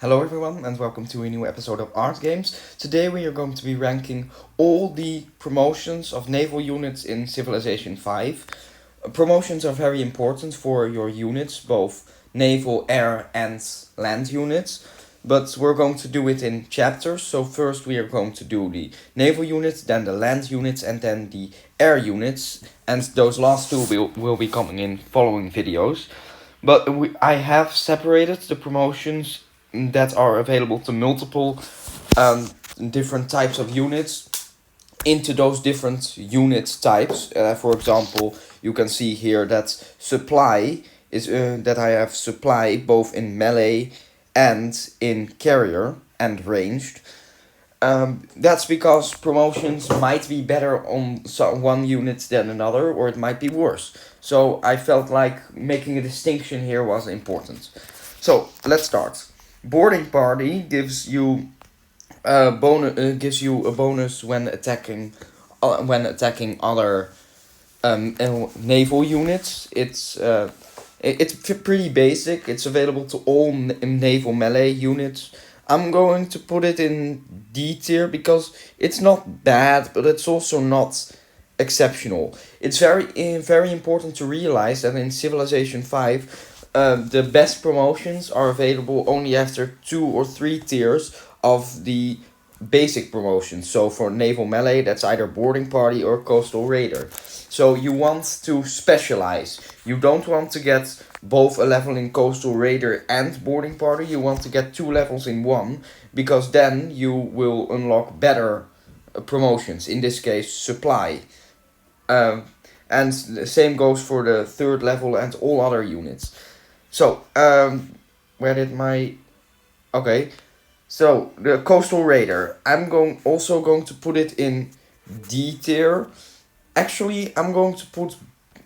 Hello everyone and welcome to a new episode of Art Games. Today we are going to be ranking all the promotions of naval units in Civilization 5. Promotions are very important for your units, both naval, air and land units. But we're going to do it in chapters. So first we are going to do the naval units, then the land units and then the air units. And those last two will be coming in following videos. But I have separated the promotions that are available to multiple different types of units into those different unit types. For example, you can see here that supply is that I have supply both in melee and in carrier and ranged. That's because promotions might be better on one unit than another, or it might be worse. So I felt like making a distinction here was important. So let's start. Boarding party gives you a bonus when attacking other naval units. It's pretty basic. It's available to all naval melee units. I'm going to put it in D tier because it's not bad, but it's also not exceptional. It's very important to realize that in Civilization 5, the best promotions are available only after 2 or 3 tiers of the basic promotions. So for naval melee, that's either boarding party or coastal raider. So you want to specialize. You don't want to get both a level in coastal raider and boarding party. You want to get 2 levels in one, because then you will unlock better promotions. In this case, supply. And the same goes for the 3rd level and all other units. So, where did my... Okay. So, the Coastal Raider. I'm also going to put it in D tier. Actually, I'm going to put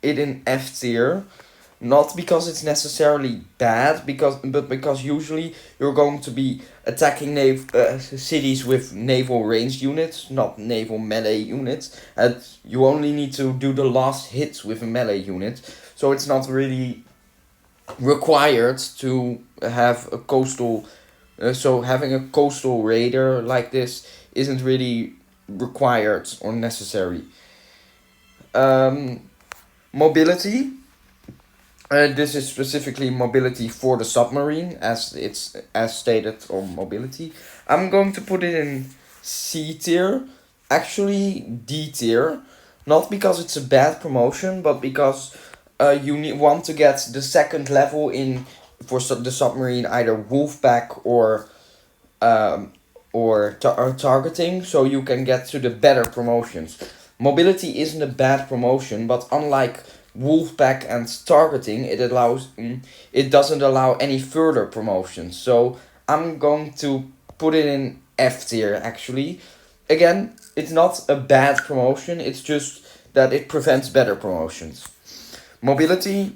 it in F tier. Not because it's necessarily bad, but because usually you're going to be attacking cities with naval ranged units, not naval melee units. And you only need to do the last hit with a melee unit. So it's not really required to have a coastal. So having a coastal raider like this isn't really required or necessary. Mobility. This is specifically mobility for the submarine, as stated on mobility. I'm going to put it in C tier, actually D tier, not because it's a bad promotion, but because want to get the 2nd level in for the submarine, either wolfpack or targeting, so you can get to the better promotions. Mobility isn't a bad promotion, but unlike wolfpack and targeting, it doesn't allow any further promotions. So I'm going to put it in F tier actually. Again, it's not a bad promotion, it's just that it prevents better promotions. Mobility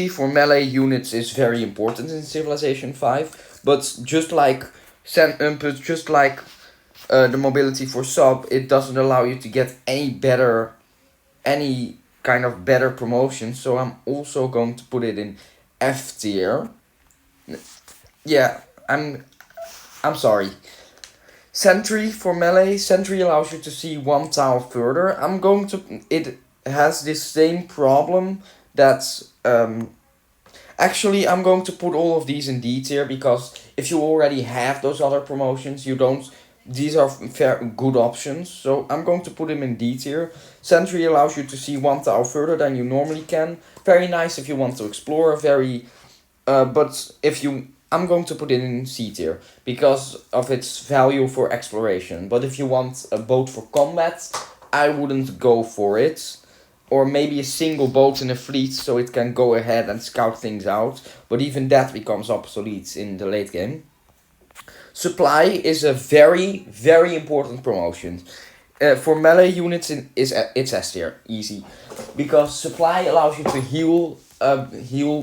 for melee units is very important in Civilization 5, but just like the mobility for sub, it doesn't allow you to get any kind of better promotion. So I'm also going to put it in F tier. Yeah, I'm sorry. Sentry for melee. Sentry allows you to see 1 tile further. It has this same problem that actually I'm going to put all of these in D tier, because if you already have those other promotions, these are good options. So I'm going to put them in D tier. Sentry allows you to see 1 tile further than you normally can. Very nice if you want to explore. But I'm going to put it in C tier because of its value for exploration. But if you want a boat for combat, I wouldn't go for it. Or maybe a single boat in a fleet so it can go ahead and scout things out. But even that becomes obsolete in the late game. Supply is a very, very important promotion. For melee units, it's S tier, easy. Because supply allows you to heal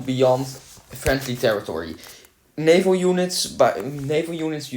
beyond friendly territory. Naval units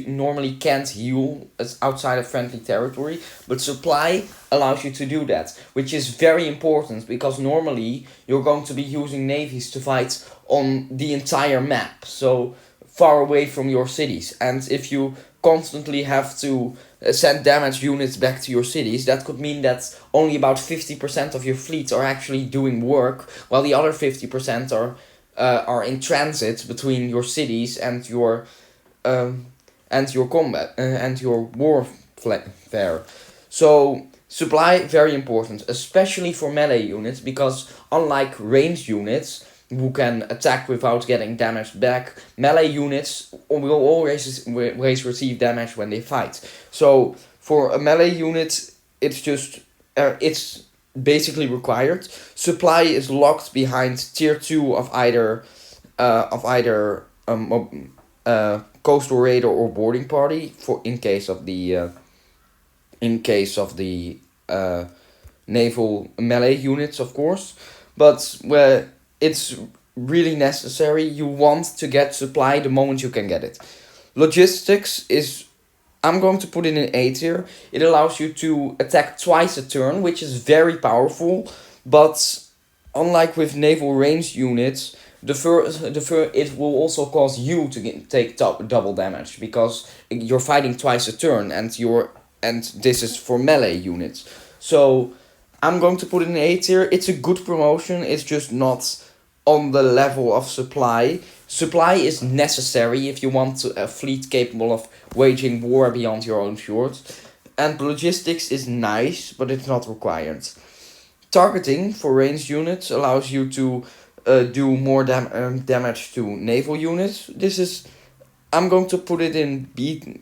normally can't heal outside of friendly territory, but supply allows you to do that, which is very important because normally you're going to be using navies to fight on the entire map. So far away from your cities. And if you constantly have to send damage units back to your cities, that could mean that only about 50% of your fleet are actually doing work, while the other 50% are in transit between your cities um, and your combat and your warfare. So supply very important, especially for melee units, because unlike ranged units who can attack without getting damaged back, melee units will always receive damage when they fight. So for a melee unit, it's basically required. Supply is locked behind tier 2 of either coastal raider or boarding party, for in case of the naval melee units, of course. But where it's really necessary, you want to get supply the moment you can get it. Logistics is, I'm going to put it in A tier. It allows you to attack twice a turn, which is very powerful. But unlike with naval ranged units, it will also cause you to take double damage, because you're fighting twice a turn, and this is for melee units. So I'm going to put it in A tier. It's a good promotion. It's just not on the level of supply. Supply is necessary if you want a fleet capable of waging war beyond your own shores. And logistics is nice, but it's not required. Targeting for ranged units allows you to do more damage to naval units. I'm going to put it in B.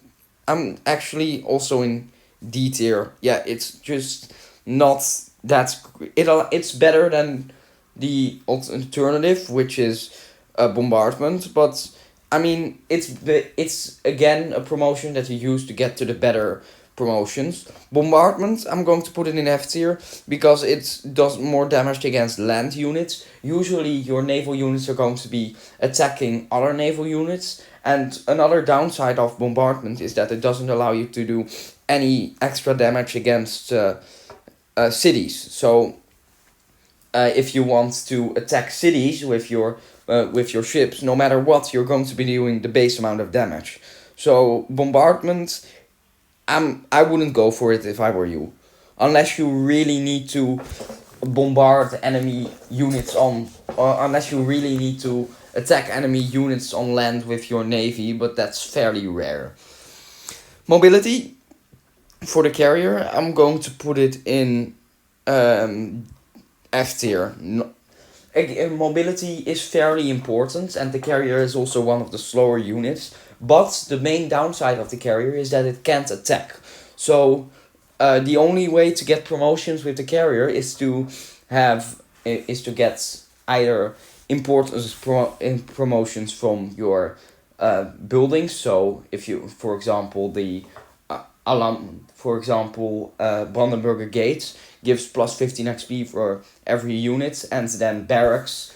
I'm actually also in D tier. Yeah, it's just not that. It's better than the alternative, which is bombardment. But I mean, it's again a promotion that you use to get to the better promotions. Bombardment, I'm going to put it in F tier, because it does more damage against land units. Usually your naval units are going to be attacking other naval units, and another downside of bombardment is that it doesn't allow you to do any extra damage against cities. So if you want to attack cities with your ships, no matter what, you're going to be doing the base amount of damage. So bombardment, I wouldn't go for it if I were you, unless you really need to bombard enemy units or unless you really need to attack enemy units on land with your navy, but that's fairly rare. Mobility for the carrier, I'm going to put it in F tier. Mobility is fairly important, and the carrier is also one of the slower units. But the main downside of the carrier is that it can't attack. So the only way to get promotions with the carrier is to get either promotions from your buildings. So if you, for example, Brandenburger Gate gives plus 15 XP for every unit, and then barracks,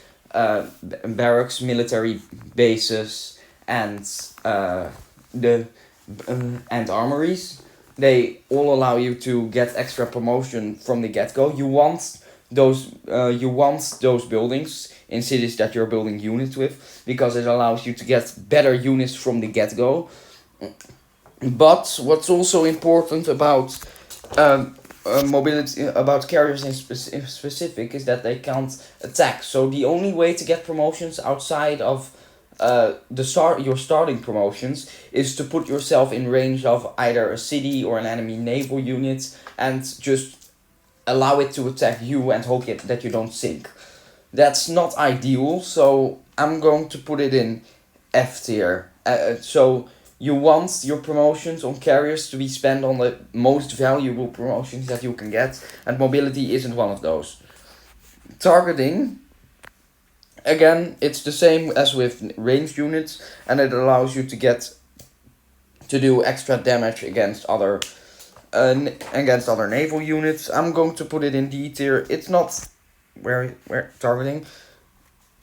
military bases, and and armories. They all allow you to get extra promotion from the get-go. You want those buildings in cities that you're building units with, because it allows you to get better units from the get-go. But what's also important about mobility, about carriers in specific, is that they can't attack. So the only way to get promotions outside of your starting promotions is to put yourself in range of either a city or an enemy naval unit, and just allow it to attack you and hope that you don't sink. That's not ideal, so I'm going to put it in F tier. So you want your promotions on carriers to be spent on the most valuable promotions that you can get, and mobility isn't one of those. Targeting, again, it's the same as with ranged units, and it allows you to do extra damage against other naval units. I'm going to put it in D tier. It's not where targeting.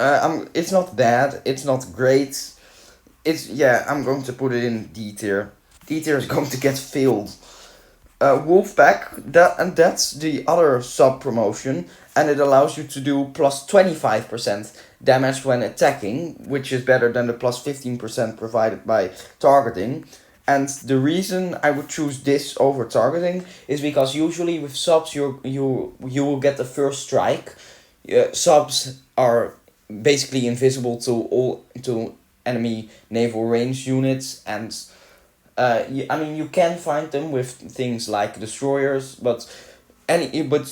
It's not bad. It's not great. I'm going to put it in D tier. D tier is going to get filled. Wolfpack, that's the other sub promotion, and it allows you to do plus 25% damage when attacking, which is better than the plus 15% provided by targeting. And the reason I would choose this over targeting is because usually with subs you will get the first strike. Subs are basically invisible to enemy naval range units, and you can find them with things like destroyers, but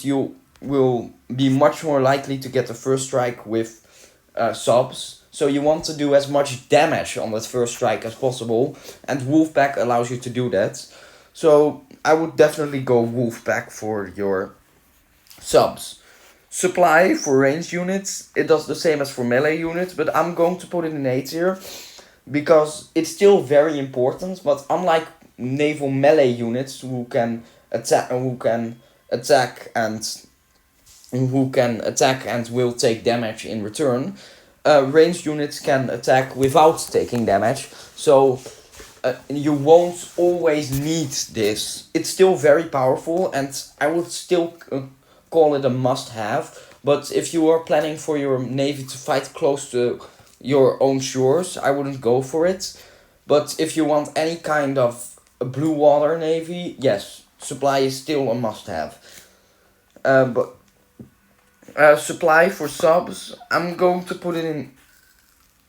you will be much more likely to get the first strike with subs. So you want to do as much damage on that first strike as possible, and Wolfpack allows you to do that. So I would definitely go Wolfpack for your subs. Supply for ranged units, it does the same as for melee units, but I'm going to put it in A tier because it's still very important. But unlike naval melee units who can attack and will take damage in return, ranged units can attack without taking damage. So you won't always need this. It's still very powerful, and I would still call it a must-have. But if you are planning for your navy to fight close to your own shores, I wouldn't go for it. But if you want any kind of blue water navy, yes, supply is still a must-have. But supply for subs, I'm going to put it in.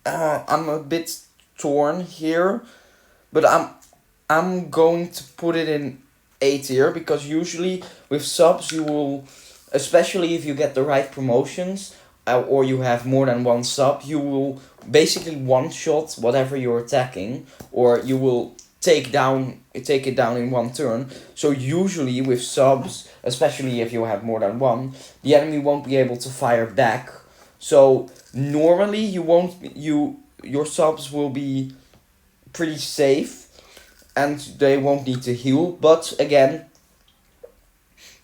I'm a bit torn here, but I'm going to put it in A tier because usually with subs you will, especially if you get the right promotions or you have more than one sub, you will basically one shot whatever you're attacking, or you will take it down in one turn. So usually with subs, especially if you have more than one, the enemy won't be able to fire back. So normally your subs will be pretty safe and they won't need to heal. But again,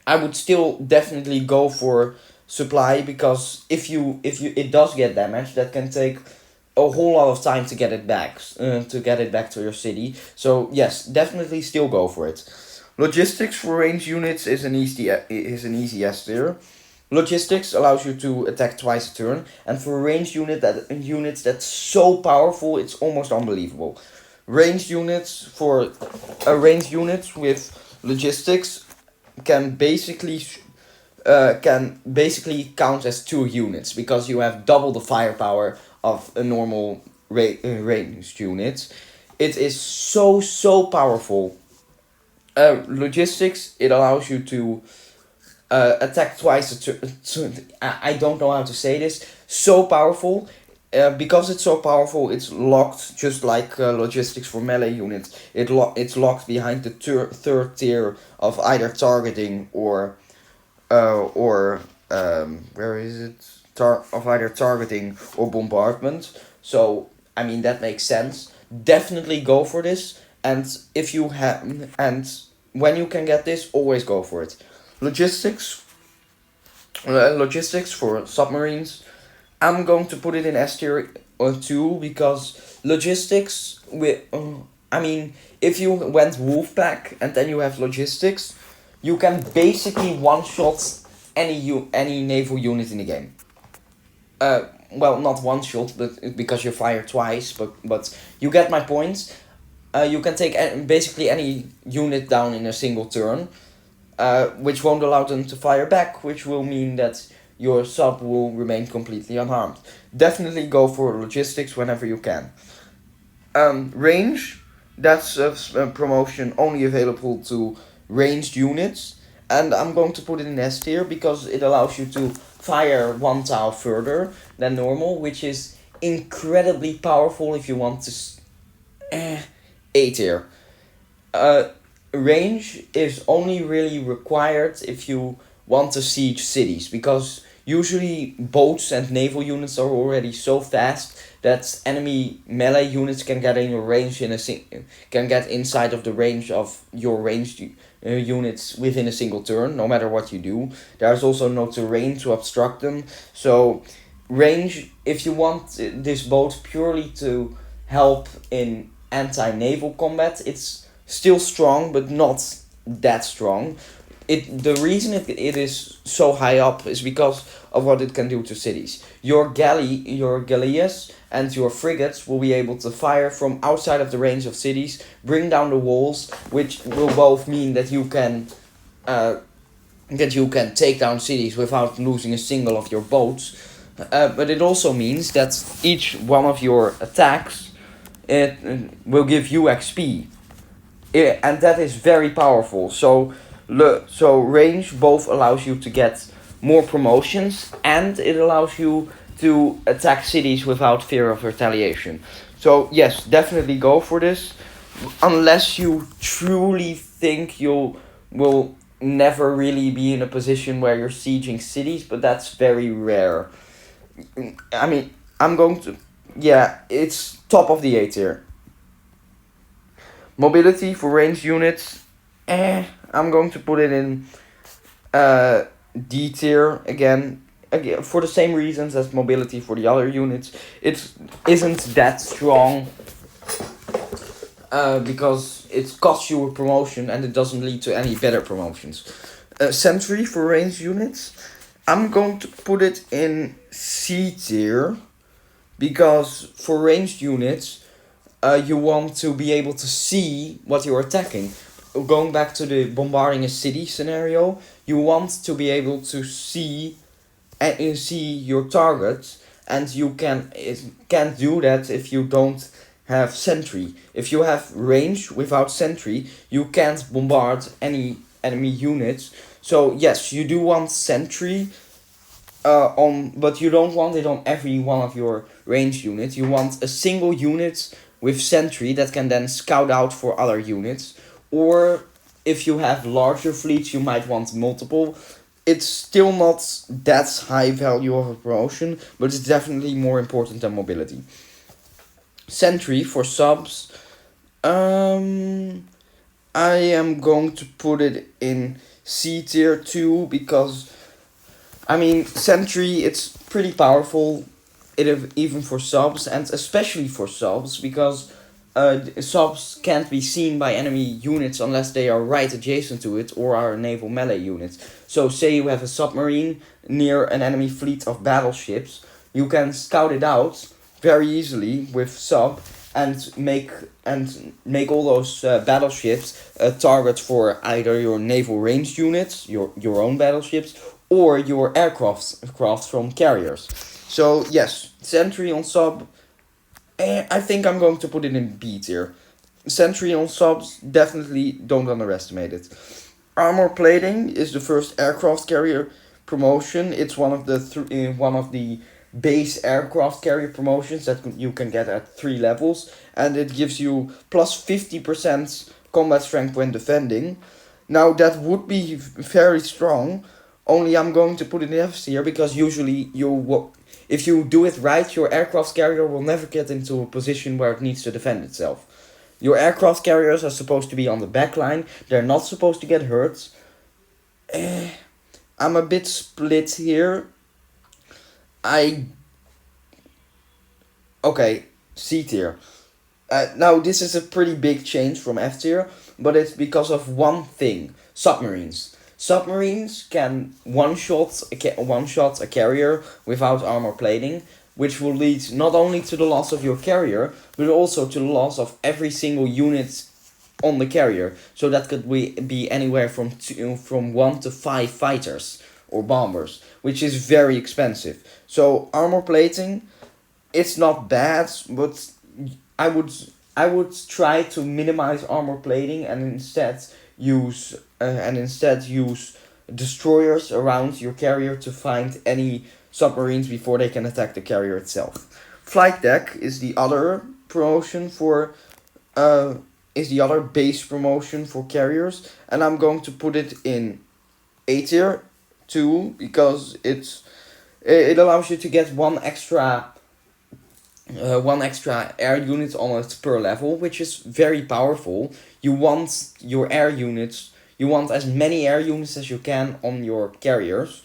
I would still definitely go for supply, because if it does get damaged, that can take a whole lot of time to get it back to your city. So yes, definitely still go for it. Logistics for ranged units is an easy S tier. Logistics allows you to attack twice a turn, and for ranged units that's so powerful, it's almost unbelievable. Ranged units with logistics can basically count as 2 units, because you have double the firepower of a normal ranged unit. It is so powerful. Logistics, it allows you to attack twice a turn. I don't know how to say this. So powerful. Because it's so powerful, it's locked, just like logistics for melee units. It's locked behind the third tier of either targeting or where is it? Of either targeting or bombardment. So I mean, that makes sense. Definitely go for this, and when you can get this, always go for it. Logistics for submarines, I'm going to put it in S tier 2, because logistics if you went Wolfpack and then you have logistics, you can basically one shot any naval unit in the game. Well, not one shot, but because you fire twice, but you get my point. You can take basically any unit down in a single turn, which won't allow them to fire back, which will mean that your sub will remain completely unharmed. Definitely go for logistics whenever you can. Range, that's a promotion only available to ranged units, and I'm going to put it in S tier because it allows you to fire one tile further than normal, which is incredibly powerful if you want to A tier. Range is only really required if you want to siege cities, because usually boats and naval units are already so fast that enemy melee units can get in your range can get inside of the range of your ranged units within a single turn, no matter what you do. There's also no terrain to obstruct them. So range, if you want this boat purely to help in anti-naval combat, it's still strong, but not that strong. the reason it is so high up is because of what it can do to cities. Your galleys and your frigates will be able to fire from outside of the range of cities, bring down the walls, which will both mean that you can take down cities without losing a single of your boats. But it also means that each one of your attacks it will give you XP, and that is very powerful. So range both allows you to get more promotions, and it allows you to attack cities without fear of retaliation. So yes, definitely go for this, unless you truly think you will never really be in a position where you're sieging cities, but that's very rare. I mean, I'm going to... Yeah, it's top of the A tier. Mobility for ranged units, I'm going to put it in D tier again for the same reasons as mobility for the other units. It isn't that strong because it costs you a promotion and it doesn't lead to any better promotions. Sentry for ranged units, I'm going to put it in C tier because for ranged units you want to be able to see what you're attacking. Going back to the bombarding a city scenario, you want to be able to see your target, and you can't do that if you don't have sentry. If you have range without sentry, you can't bombard any enemy units. So yes, you do want sentry but you don't want it on every one of your range units. You want a single unit with sentry that can then scout out for other units. Or if you have larger fleets, you might want multiple. It's still not that high value of a promotion, but it's definitely more important than mobility. Sentry for subs, I am going to put it in C tier 2 because, I mean, sentry, it's pretty powerful, even for subs, and especially for subs, because subs can't be seen by enemy units unless they are right adjacent to it or are naval melee units. So say you have a submarine near an enemy fleet of battleships, you can scout it out very easily with sub and make all those battleships a target for either your naval ranged units, your own battleships, or your aircraft from carriers. So yes, sentry on sub, I think I'm going to put it in B tier. Sentry on subs, definitely don't underestimate it. Armor plating is the first aircraft carrier promotion. It's one of the base aircraft carrier promotions that you can get at 3 levels, and it gives you plus 50% combat strength when defending. Now that would be very strong, only I'm going to put it in F tier because usually if you do it right, your aircraft carrier will never get into a position where it needs to defend itself. Your aircraft carriers are supposed to be on the back line. They're not supposed to get hurt. I'm a bit split here. Okay, C tier. Now this is a pretty big change from F tier, but it's because of one thing: submarines. Submarines can one-shot a carrier without armor plating, which will lead not only to the loss of your carrier, but also to the loss of every single unit on the carrier. So that could be anywhere from 1 to 5 fighters or bombers, which is very expensive. So armor plating, it's not bad, but I would try to minimize armor plating and instead use destroyers around your carrier to find any submarines before they can attack the carrier itself. Flight deck is the other promotion for is the other base promotion for carriers, and I'm going to put it in A tier 2 because it allows you to get one extra air unit on it per level, which is very powerful. You want as many air units as you can on your carriers.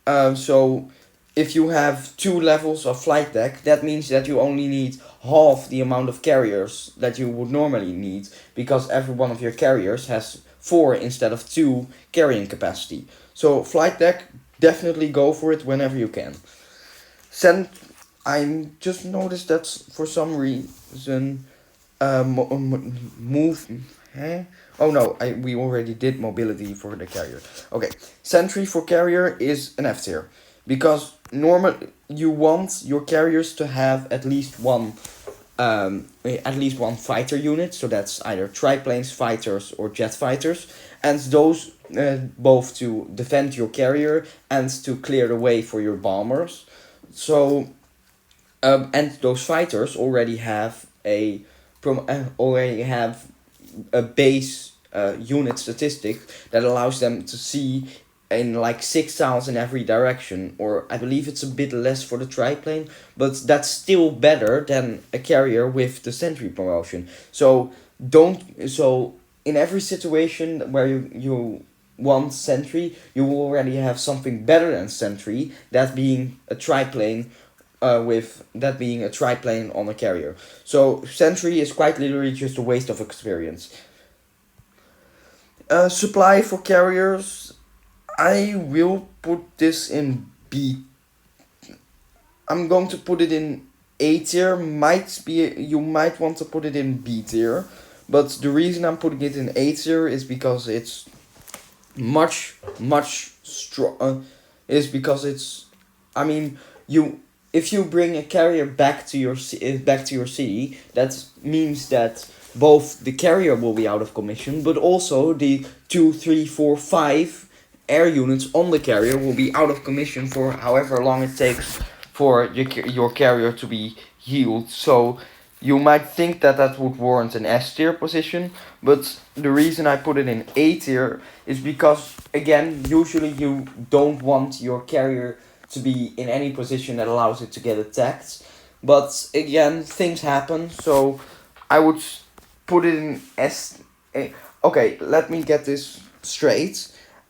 So if you have 2 levels of flight deck, that means that you only need half the amount of carriers that you would normally need, because every one of your carriers has 4 instead of 2 carrying capacity. So flight deck, definitely go for it whenever you can. I just noticed that for some reason move. Oh no, we already did mobility for the carrier. Okay, sentry for carrier is an F tier, because normally you want your carriers to have at least one fighter unit, so that's either triplanes, fighters, or jet fighters, and those both to defend your carrier and to clear the way for your bombers. So and those fighters already have a base unit statistic that allows them to see in like 6 tiles in every direction, or I believe it's a bit less for the triplane, but that's still better than a carrier with the sentry promotion. So in every situation where you want sentry, you will already have something better than sentry, that being a triplane on a carrier. So sentry is quite literally just a waste of experience. Supply for carriers, I will put this in B. I'm going to put it in A tier. You might want to put it in B tier, but the reason I'm putting it in A tier is because it's much strong. Is because it's, I mean, if you bring a carrier back to your city, that means that both the carrier will be out of commission, but also the 2, 3, 4, 5 air units on the carrier will be out of commission for however long it takes for your carrier to be healed. So you might think that would warrant an S tier position, but the reason I put it in A tier is because, again, usually you don't want your carrier to be in any position that allows it to get attacked. But again, things happen, so I would put it in S. Okay, let me get this straight.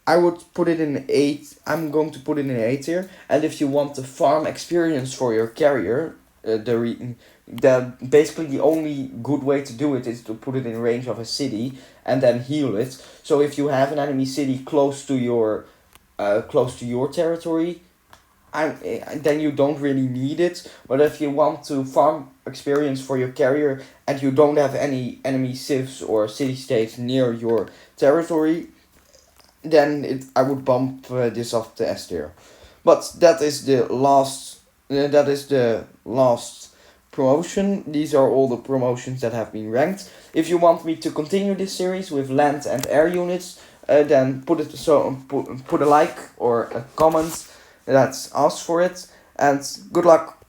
I would put it in 8. I'm going to put it in A tier. And if you want the farm experience for your carrier, basically the only good way to do it is to put it in range of a city and then heal it. So if you have an enemy city close to your territory, then you don't really need it. But if you want to farm experience for your carrier and you don't have any enemy civs or city states near your territory, then I would bump this up to S tier. But that is the last. Promotion. These are all the promotions that have been ranked. If you want me to continue this series with land and air units, then put a like or a comment that asks for it. And good luck.